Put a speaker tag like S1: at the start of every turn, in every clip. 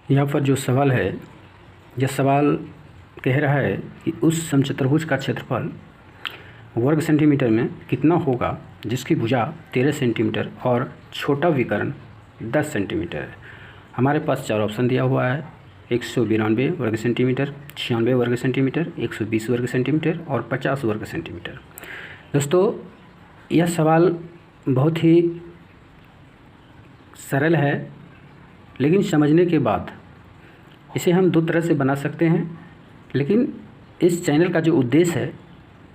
S1: यहाँ पर जो सवाल है, यह सवाल कह रहा है कि उस समचतुर्भुज का क्षेत्रफल वर्ग सेंटीमीटर में कितना होगा जिसकी भुजा 13 सेंटीमीटर और छोटा विकर्ण 10 सेंटीमीटर है। हमारे पास चार ऑप्शन दिया हुआ है, 192 वर्ग सेंटीमीटर, 96 वर्ग सेंटीमीटर, 120 वर्ग सेंटीमीटर और 50 वर्ग सेंटीमीटर। दोस्तों, यह सवाल बहुत ही सरल है, लेकिन समझने के बाद इसे हम दो तरह से बना सकते हैं। लेकिन इस चैनल का जो उद्देश्य है,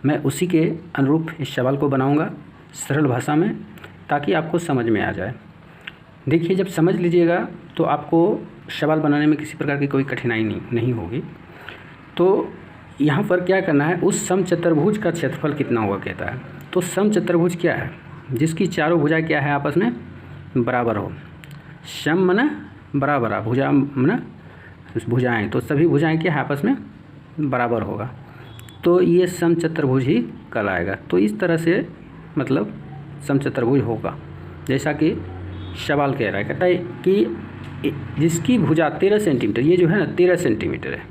S1: मैं उसी के अनुरूप इस सवाल को बनाऊंगा सरल भाषा में, ताकि आपको समझ में आ जाए। देखिए, जब समझ लीजिएगा तो आपको सवाल बनाने में किसी प्रकार की कोई कठिनाई नहीं होगी। तो यहाँ पर क्या करना है, उस समचतुर्भुज का क्षेत्रफल कितना हुआ कहता है। तो समचतुर्भुज क्या है, जिसकी चारों भुजाएं क्या है, आपस में बराबर हो। सम मने बराबर, भुजा मने भुजाएं, तो सभी भुजाएं क्या है, आपस में बराबर होगा, तो ये समचतुर्भुज ही कहलाएगा। तो इस तरह से मतलब समचतुर्भुज होगा, जैसा कि सवाल कह रहा है। कहता है कि जिसकी भुजा 13 सेंटीमीटर, ये जो है ना 13 सेंटीमीटर है,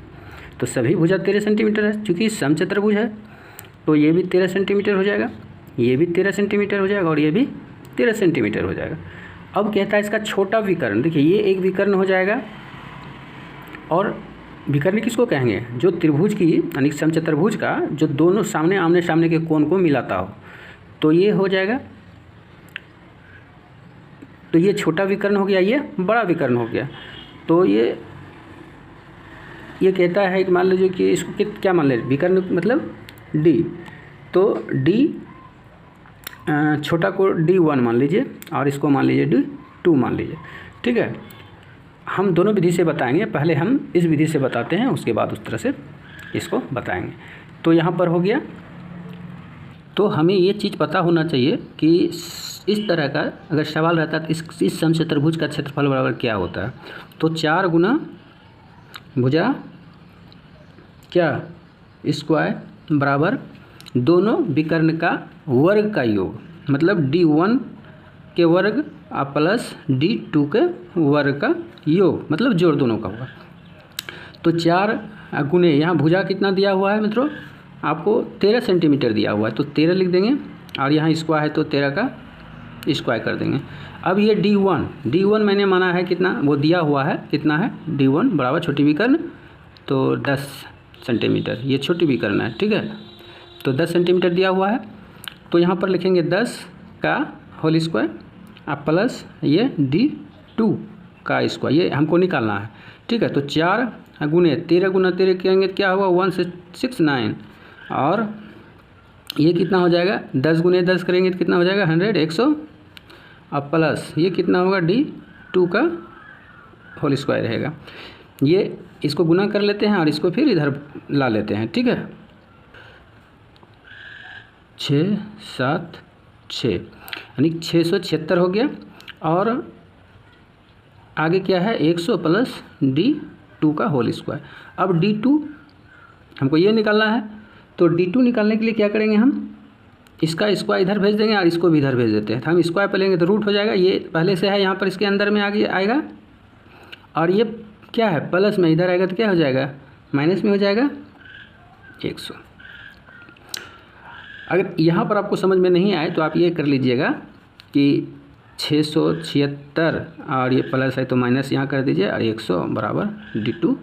S1: तो सभी भुजा 13 सेंटीमीटर है। चूँकि समचतुर्भुज है तो ये भी 13 सेंटीमीटर हो जाएगा, ये भी 13 सेंटीमीटर हो जाएगा और ये भी 13 सेंटीमीटर हो जाएगा। अब कहता है इसका छोटा विकर्ण, देखिए ये एक विकर्ण हो जाएगा। और विकर्ण किसको कहेंगे, जो त्रिभुज की यानी समचतुर्भुज का जो दोनों सामने आमने सामने के कोण को मिलाता हो, तो ये हो जाएगा। तो ये छोटा विकर्ण हो गया, ये बड़ा विकर्ण हो गया। तो ये कहता है कि मान लीजिए कि इसको क्या मान लीजिए, विकर्ण मतलब डी, तो डी छोटा को D1 मान लीजिए और इसको मान लीजिए D2 मान लीजिए। ठीक है, हम दोनों विधि से बताएंगे, पहले हम इस विधि से बताते हैं, उसके बाद उस तरह से इसको बताएंगे। तो यहाँ पर हो गया। तो हमें ये चीज़ पता होना चाहिए कि इस तरह का अगर सवाल रहता है तो इस समचतुर्भुज का क्षेत्रफल बराबर क्या होता है। तो 4 गुना भुजा क्या स्क्वायर बराबर दोनों विकर्ण का वर्ग का योग, मतलब D1 के वर्ग प्लस D2 के वर्ग का योग, मतलब जोड़ दोनों का हुआ। तो 4 गुने यहाँ भुजा कितना दिया हुआ है मित्रों, आपको 13 सेंटीमीटर दिया हुआ है, तो 13 लिख देंगे और यहाँ स्क्वायर है तो 13 का स्क्वायर कर देंगे। अब ये D1 मैंने माना है कितना, वो दिया हुआ है कितना है, D1 बराबर छोटी विकर्ण तो 10 सेंटीमीटर, ये छोटी विकर्ण है। ठीक है, तो 10 सेंटीमीटर दिया हुआ है, तो यहाँ पर लिखेंगे 10 का होल स्क्वायर आप प्लस ये D2 का स्क्वायर, ये हमको निकालना है। ठीक है, तो 4 गुने 13 गुना 13 करेंगे क्या हुआ 169, और ये कितना हो जाएगा 10 गुने 10 करेंगे तो कितना हो जाएगा 100, 100 और प्लस ये कितना होगा D2 का होल स्क्वायर रहेगा। ये इसको गुना कर लेते हैं और इसको फिर इधर ला लेते हैं। ठीक है, 6 7 6 यानी 676 हो गया, और आगे क्या है 100 प्लस D2 का होल स्क्वायर। अब D2 हमको ये निकालना है, तो D2 निकालने के लिए क्या करेंगे, हम इसका स्क्वायर इधर भेज देंगे और इसको भी इधर भेज देते हैं। तो हम स्क्वायर पे लेंगे तो रूट हो जाएगा, ये पहले से है यहाँ पर इसके अंदर में आगे आएगा, और ये क्या है प्लस में इधर आएगा तो क्या हो जाएगा माइनस में हो जाएगा 100। अगर यहाँ पर आपको समझ में नहीं आए तो आप ये कर लीजिएगा कि 676 और ये प्लस है तो माइनस यहाँ कर दीजिए और 100 बराबर D2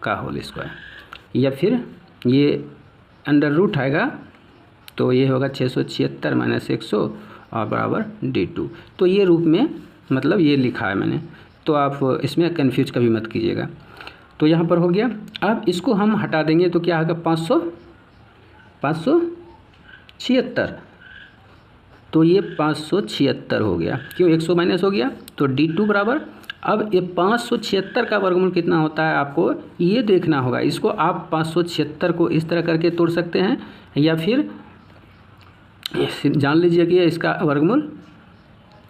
S1: का होल स्क्वायर, या फिर ये अंडर रूट आएगा तो ये होगा 676 माइनस 100 और बराबर D2। तो ये रूप में मतलब ये लिखा है मैंने, तो आप इसमें कन्फ्यूज कभी मत कीजिएगा। तो यहाँ पर हो गया। अब इसको हम हटा देंगे तो क्या होगा 576, तो ये 576 हो गया, क्यों 100 माइनस हो गया, तो D2 बराबर। अब ये 576 का वर्गमूल कितना होता है आपको ये देखना होगा। इसको आप 576 को इस तरह करके तोड़ सकते हैं, या फिर जान लीजिए कि इसका वर्गमूल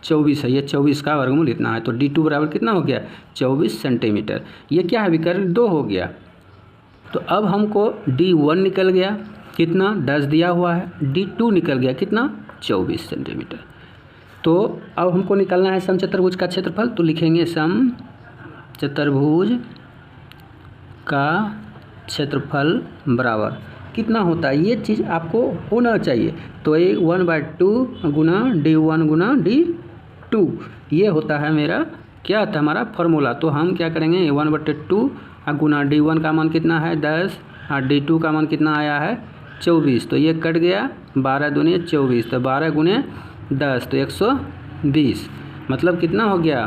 S1: 24 है, ये 24 का वर्गमूल इतना है, तो D2 बराबर कितना हो गया 24 सेंटीमीटर। ये क्या है विकर्ण 2 हो गया। तो अब हमको D1 निकल गया कितना 10 दिया हुआ है, D2 निकल गया कितना 24 सेंटीमीटर। तो अब हमको निकालना है समचतुर्भुज का क्षेत्रफल, तो लिखेंगे सम चतुर्भुज का क्षेत्रफल बराबर कितना होता है, ये चीज़ आपको होना चाहिए। तो ये 1/2 गुना D1 गुना D2 ये होता है मेरा क्या होता है हमारा फॉर्मूला। तो हम क्या करेंगे 1/2 गुना D1 का मान कितना है 10 और D2 का मान कितना आया है 24। तो ये कट गया 12 दूनी 24, तो 12 गुने 10 तो 120, मतलब कितना हो गया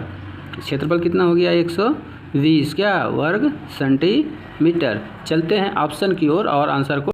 S1: क्षेत्रफल कितना हो गया 120 क्या वर्ग सेंटीमीटर। चलते हैं ऑप्शन की ओर और आंसर को